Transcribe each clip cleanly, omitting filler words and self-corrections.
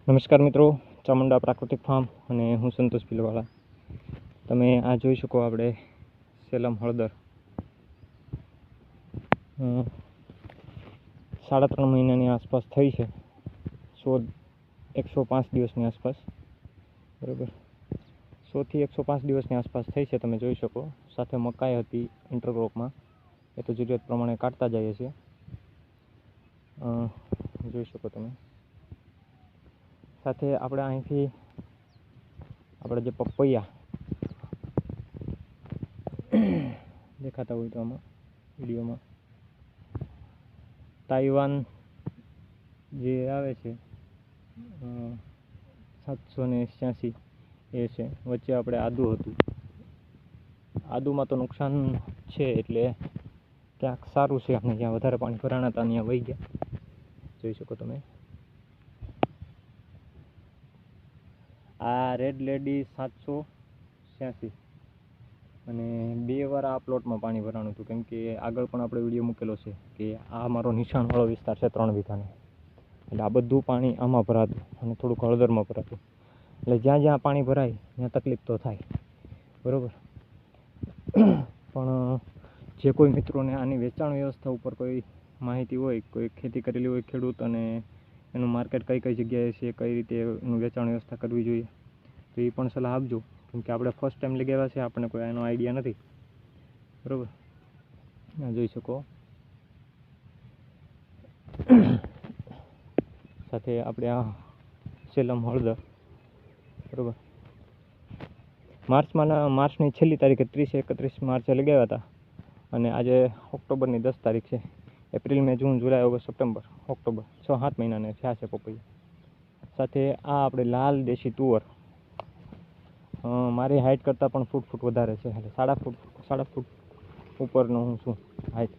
નમસ્કાર મિત્રો, ચામુંડા પ્રાકૃતિક ફાર્મ અને હું સંતોષ ભીલવાળા. તમે આ જોઈ શકો આપણે સેલમ હળદર 3.5 મહિનાની આસપાસ થઈ છે. 105 દિવસની આસપાસ, બરાબર. 100 થી 105 દિવસની આસપાસ થઈ છે. તમે જોઈ શકો. સાથે મકાઈ હતી ઇન્ટરક્રોપમાં, એ તો જરૂરિયાત પ્રમાણે કાઢતા જઈએ છીએ. જોઈ શકો તમે. સાથે આપણે અહીંથી આપણે જે પપૈયા દેખાતા હોય તો આમાં વિડીયોમાં તાઇવાન જે આવે છે 786 એ છે. વચ્ચે આપણે આદુ હતું. આદુમાં તો નુકસાન છે, એટલે ક્યાંક સારું છે અને જ્યાં વધારે પાણી ભરાણા હતા ત્યાં વહી ગયા. જોઈ શકો તમે. આ રેડ લેડી 786 અને 2 વાર આ પ્લોટમાં પાણી ભરાણું હતું. કેમ કે આગળ પણ આપણે વિડીયો મૂકેલો છે કે આ મારો નિશાણવાળો વિસ્તાર છે 3 વીઘાનો. એટલે આ બધું પાણી આમાં ભરાતું અને થોડુંક હળદરમાં ભરાતું. એટલે જ્યાં જ્યાં પાણી ભરાય ત્યાં તકલીફ તો થાય, બરાબર. પણ જે કોઈ મિત્રોને આની વેચાણ વ્યવસ્થા ઉપર કોઈ માહિતી હોય, કોઈ ખેતી કરેલી હોય ખેડૂત, અને એનું માર્કેટ કઈ કઈ જગ્યાએ છે, કઈ રીતે એનું વેચાણ વ્યવસ્થા કરવી જોઈએ, તો એ પણ સલાહ આપજો. કેમ કે આપણે ફર્સ્ટ ટાઈમ લગાવ્યા છે, આપણને કોઈ એનો આઈડિયા નથી, બરાબર. જોઈ શકો. સાથે આપણે આ સેલમ હળદર, બરાબર. માર્ચની છેલ્લી તારીખે 30-31 માર્ચે લગાવ્યા હતા અને આજે ઓક્ટોબરની 10 તારીખ છે. એપ્રિલ, મે, જૂન, જુલાઈ, ઓગસ્ટ, સપ્ટેમ્બર, ઓક્ટોબર 6-7 મહિનાને થયા છે પપૈયા. સાથે આ આપણે લાલ દેશી તુવર, મારી હાઇટ કરતાં પણ ફૂટ વધારે છે. એટલે 7.5 ફૂટ ઉપરનો હું છું હાઇટ.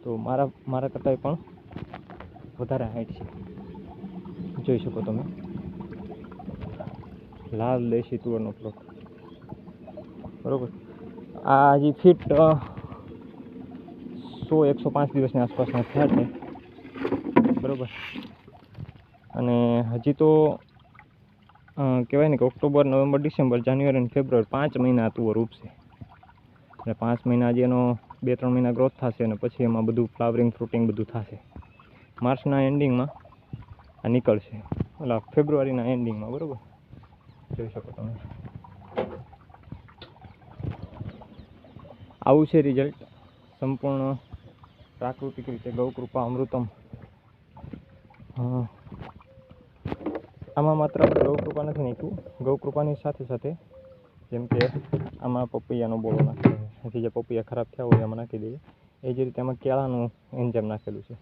તો મારા કરતાં પણ વધારે હાઇટ છે. જોઈ શકો તમે. લાલ દેશી તુવરનો પ્લોટ, બરાબર. આ હજી ફીટ 100-105 દિવસની આસપાસના થયા છે, બરાબર. અને હજી તો કહેવાય ને કે ઓક્ટોબર, નવેમ્બર, ડિસેમ્બર, જાન્યુઆરી અને ફેબ્રુઆરી 5 મહિના તુવર ઉપશે. એટલે 5 મહિના હજી એનો 2-3 મહિના ગ્રોથ થશે અને પછી એમાં બધું ફ્લાવરિંગ, ફ્રૂટિંગ બધું થશે. માર્ચના એન્ડિંગમાં આ નીકળશે, એટલે ફેબ્રુઆરીના એન્ડિંગમાં, બરાબર. જોઈ શકો તમે. આવું છે રિઝલ્ટ. સંપૂર્ણ પ્રાકૃતિક રીતે ગૌકૃપા અમૃતમ. આમાં માત્ર આપણે ગૌકૃપા નથી નાખ્યું. ગૌકૃપાની સાથે સાથે જેમ કે આમાં પપૈયાનો બોળો નાખેલો છે, જેથી જે પપૈયા ખરાબ થયા હોય એમાં નાખી દઈએ. એ જ રીતે આમાં કેળાનું એન્જેમ નાખેલું છે.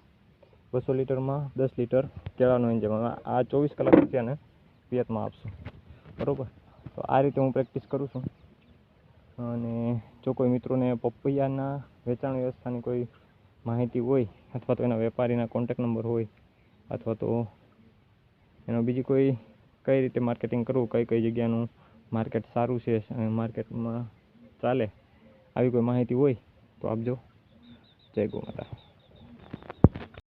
200 લીટરમાં 10 લીટર કેળાનું એન્જેમ. આ 24 કલાક પછી આને પિયતમાં આપશું, બરાબર. તો આ રીતે હું પ્રેક્ટિસ કરું છું. અને જો કોઈ મિત્રોને પપૈયાના વેચાણ વ્યવસ્થાની કોઈ માહિતી હોય, અથવા તો એના વેપારીના કોન્ટેક્ટ નંબર હોય, અથવા તો એનો બીજી કોઈ કઈ રીતે માર્કેટિંગ કરવું, કઈ કઈ જગ્યાનું માર્કેટ સારું છે અને માર્કેટમાં ચાલે, આવી કોઈ માહિતી હોય તો આપજો. જય ગૌ માતા.